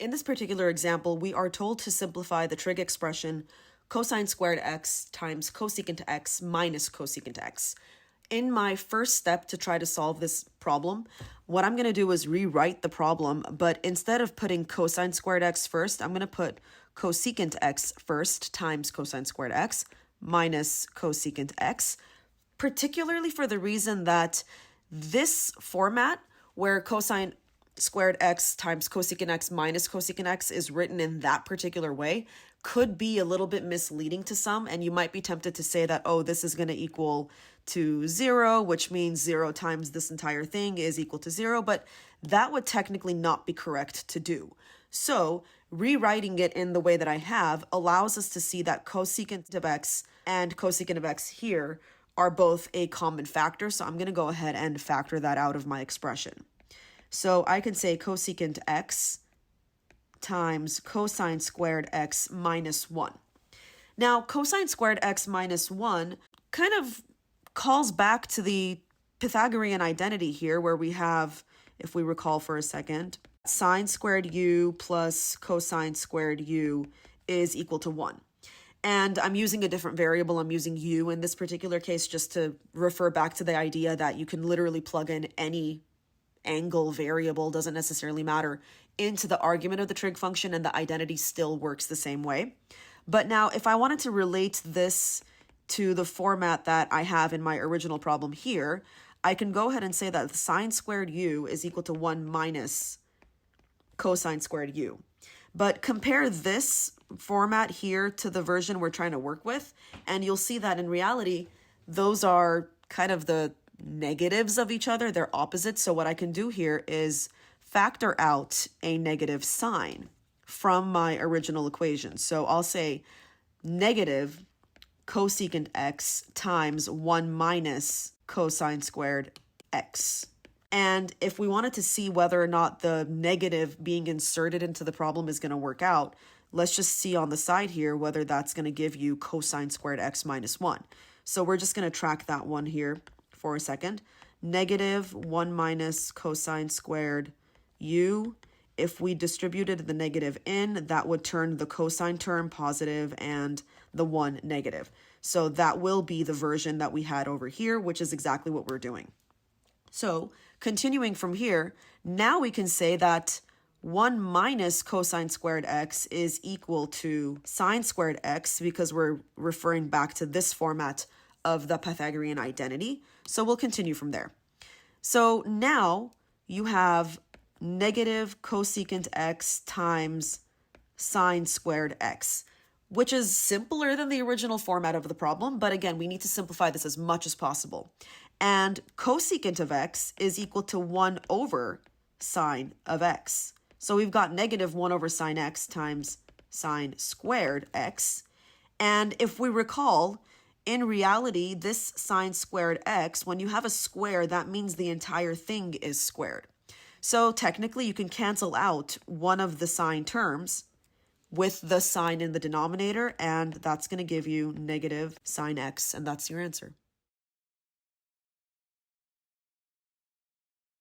In this particular example, we are told to simplify the trig expression cosine squared x times cosecant x minus cosecant x. In my first step to try to solve this problem, what I'm going to do is rewrite the problem, but instead of putting cosine squared x first, I'm going to put cosecant x first times cosine squared x minus cosecant x, particularly for the reason that this format where cosine squared x times cosecant x minus cosecant x is written in that particular way could be a little bit misleading to some, and you might be tempted to say that, oh, this is going to equal to 0, which means 0 times this entire thing is equal to 0, but that would technically not be correct to do. So rewriting it in the way that I have allows us to see that cosecant of x and cosecant of x here are both a common factor, so I'm going to go ahead and factor that out of my expression. So I can say cosecant x times cosine squared x minus 1. Now, cosine squared x minus 1 kind of calls back to the Pythagorean identity here, where we have, if we recall for a second, sine squared u plus cosine squared u is equal to 1. And I'm using a different variable. I'm using u in this particular case just to refer back to the idea that you can literally plug in any angle variable, doesn't necessarily matter, into the argument of the trig function and the identity still works the same way. But now if I wanted to relate this to the format that I have in my original problem here, I can go ahead and say that the sine squared u is equal to 1 minus cosine squared u. But compare this format here to the version we're trying to work with, and you'll see that in reality, those are kind of the negatives of each other. They're opposites. So what I can do here is factor out a negative sign from my original equation. So I'll say negative cosecant x times 1 minus cosine squared x. And if we wanted to see whether or not the negative being inserted into the problem is going to work out, let's just see on the side here whether that's going to give you cosine squared x minus 1. So we're just going to track that one here for a second. Negative 1 minus cosine squared u. If we distributed the negative in, that would turn the cosine term positive and the 1 negative. So that will be the version that we had over here, which is exactly what we're doing. So continuing from here, now we can say that 1 minus cosine squared x is equal to sine squared x, because we're referring back to this format of the Pythagorean identity. So we'll continue from there. So now you have negative cosecant x times sine squared x, which is simpler than the original format of the problem. But again, we need to simplify this as much as possible. And cosecant of x is equal to 1 over sine of x. So we've got negative 1 over sine x times sine squared x. And if we recall, in reality, this sine squared x, when you have a square, that means the entire thing is squared. So technically, you can cancel out one of the sine terms with the sine in the denominator, and that's going to give you negative sine x, and that's your answer.